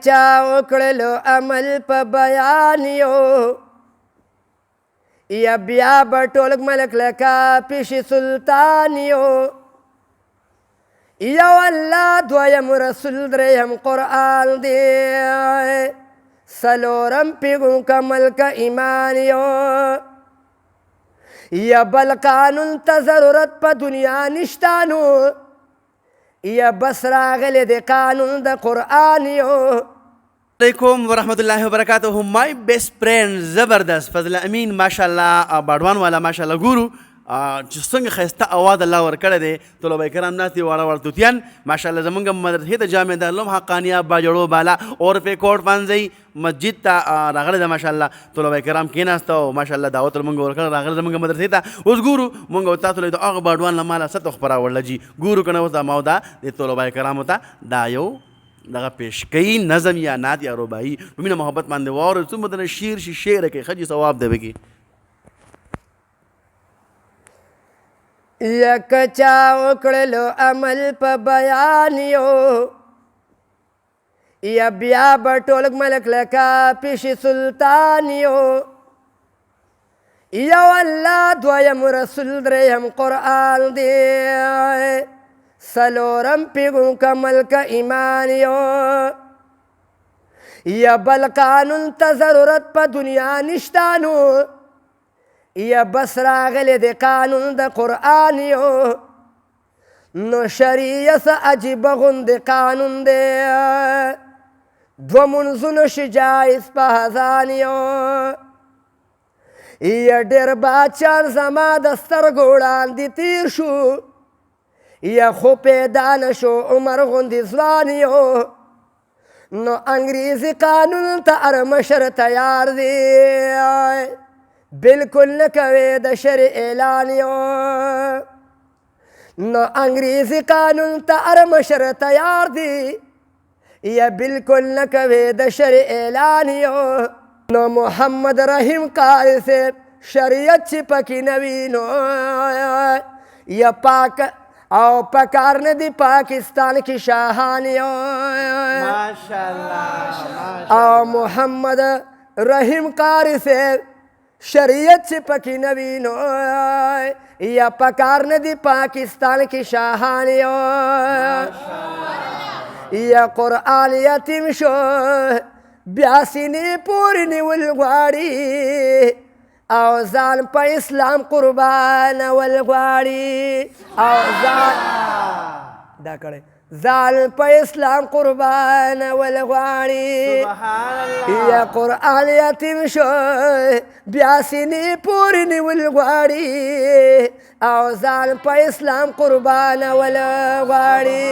چا وکړلو عمل په بیانیو یا بیا به ټول ملک لکه پیشي سلطانیو یو الله دویم رسول دریم قرآن دی څلورم پیغمبر ملک ایمانیو یا بل قانون ته ضرورت په دنیا نشتانو یا بس راغلی د قانون د قرآن یو علیکم ورحمۃ اللہ وبرکاتہ. مائی بیسٹ فرینڈ زبردست فضل امین ماشاءاللہ باډوان والا ماشاءاللہ ګورو چې څنګه ښایسته اواز الله ورکړی دی. طلبه کرام ناست دي واړه واړه توتیان ماشاءالله زمونږ مدرسې ته جامع دارالعلوم حقانیه باجوړو بالا اور پې کوټ پانځئ مسجد ته راغلی ده ماشاءالله. طلبه کرام کېناسته او ماشاءالله دعوت مونږ ورکړه راغلی زمونږ مدرسې ته. اوس ګورو مونږ او تاسو له د هغه باډوان له ماله څه تخ راوړله جي ګورو که نه اوس دا ما او دا د طلبه کرامو ته دا یو دغه پیش کوي نظم یا نعت یا رباعي په مینه محبت باندې واورئ څومره دنه شعر شي شعر کوي ښه جي ثواب دی پکې. یک چا وکړلو عمل په بیانیو یا بیا به ټول ملک لکه پیشي سلطانیو یو الله دویم رسول دریم قرآن دی څلورم پیغمبر ملک ایمانیو یا بل قانون ته ضرورت په دنیا نشتانو یا بس راغلی د قانون د قرآن یو نو شریعت عجیبه غوندې قانون دی دوه منځونه شي جایز په اذان یو یا ډېر بادشان زما د سترګو وړاندې تیر شو یا خو پیدا نه شو عمر غوندې ځوان یو نو انګریزي قانون ته هر مشر تیار دی بالکل نه کوي د شرع اعلان یو نو انګریزي قانون ته هر مشر تیار دی یا بالکل نه کوي د شرع اعلان یو نو محمد رحیم قاری صاحب شریعت چې پکې نه وي نو یا پاک او پکار نه دی پاکستان کې شاهان یو او محمد رحیم قاری صاحب شریعت چې پکې نه وي نو یا پکار نه دی پاکستان کې شاهان یو یا قرآن یتیم شو بیا سینې پورې نیول غواړي او ځان په اسلام قربانول غواړي او ځان دا کړی ځان په اسلام قربانول غواړي یا قرآن یتیم شو بیا سینې پورې نیول غواړي او ځان په اسلام قربانول غواړي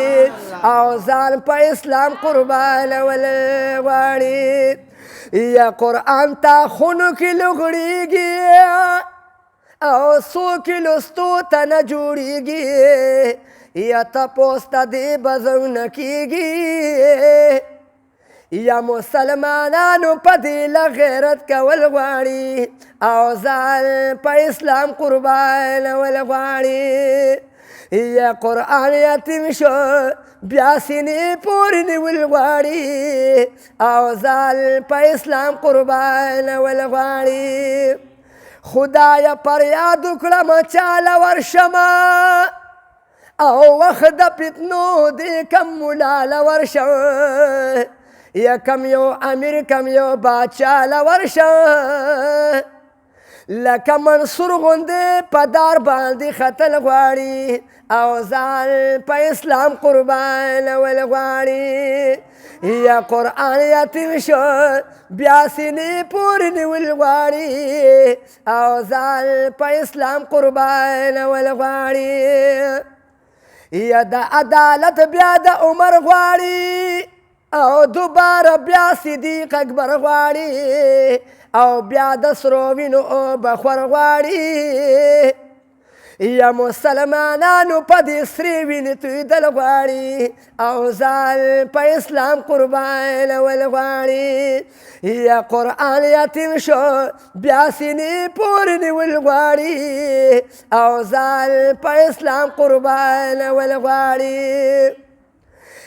او ځان په اسلام قربانول غواړي یا قرآن تا خونو کې لغړېږي او څو کې لوستو ته نه جوړېږي یا تپوس ته دې بزو نه کېږي یا مسلمانانو په دې له غیرت کول غواړي او ځان په اسلام قربانول غواړي یا قرآن یتیم شو بیا سینې پورې نیول غواړي او ځان په اسلام قربانول غواړي خدایه فریاد وکړم چاله ورشمه او وخت د فتنو دې کم ملاله ورشم یا کم یو امیر کم یو بادشاه له ورشم لکه منصور غوندې په دار باندې ختل غواړي او ځان په اسلام قربانول غواړي یا قرآن یتیم شو بیا سینې پورې نیول غواړي او ځان په اسلام قربانول غواړي یا د عدالت بیا د عمر غواړي او دوباره بیا صدیق اکبر غواړي او بیا د سرو وینو بخور غواړي یا مسلمانانو په دې سرې وینې تویدل غواړي او ځان په اسلام قربانول غواړي یا قرآن یتیم شو بیا سینې پورې نیول غواړي او ځان په اسلام قربانول غواړي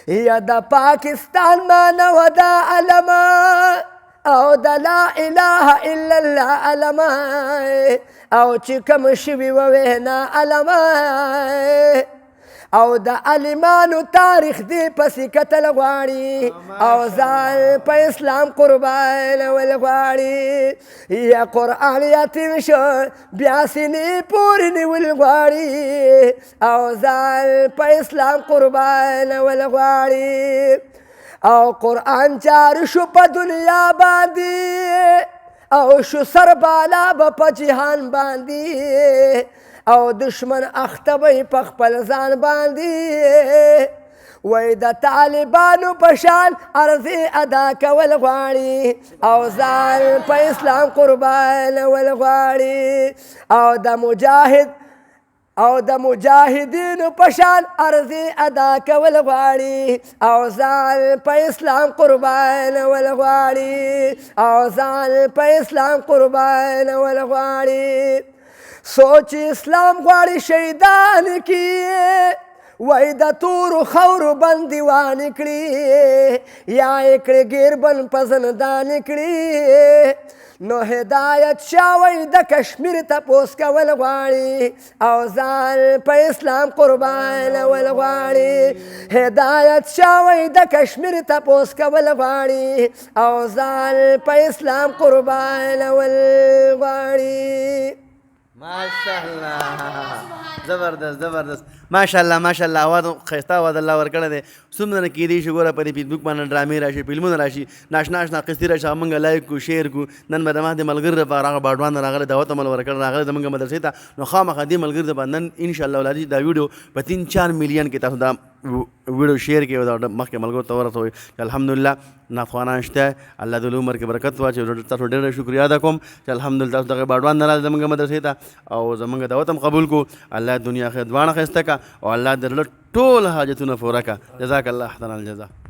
یا د پاکستان مانا و دا علما او د لا اله الا الله علما او چې کوم شوي و وینا علما او د عالمانو تاریخ دی پسې کتل غواړي او ځان په اسلام قربانول غواړي یا قرآن یتیم شو بیا سینې پورې نیول غواړي او ځان په اسلام قربانول غواړي او قرآن جار شو په دنیا باندې او شو سربالا به په جهان باندې او دشمن اخته به په خپل ځان باندې وای د طالبانو په شان عرضې ادا کول غواړي او ځان په اسلام قربانول غواړي او د مجاهدینو په شان عرضې ادا کول غواړي او ځان په اسلام قربانول غواړي او ځان په اسلام قربانول غواړي سوچ اسلام غواړي شهیدان کړي وای د تورو خاورو بندیوان کړي یا یې کړي ګیربن په زندان کړي نو هدایت شاه وای د کشمیر تپوس کول غواړي او ځان په اسلام قربانول غواړي هدایت شاه وای د کشمیر تپوس کول غواړي او ځان په اسلام قربانول غواړي ماشاءالله زبردست ماشاءالله اواز ښایسته اواز الله ورکړی دی څومره نه کیدی شي ګوره په دې فیسبوک باندې ډرامې راشي فلمونه راشي ناشنا قصې راشي هغه موږ لایک کړو شیر کړو نن به زما د ملګري لپاره هغه باډوان راغلی دعوت عمل ورکړی راغلی زموږ مدرسې ته نو خامخا دې ملګري ته به نن انشاءالله ولادي دا ویډیو په 3-4 میلیون کې تاسو دا ویډیو شیر کړئ او دا مخکې ملګرو ته ورسوئ چې الحمدلله نافغانان شته الله د عمر کې برکت واچوي تاسو ډېر شکریه ادا کوم چې الحمدلله تاسو دغه باډوان نه راځي زموږ مدرسې ته او زموږ دعوت هم قبول کو الله دنیا آخرت دواړه ښایسته کا او الله د زړه ټول حاجتونه پوره کا جزاک الله احسن الجزا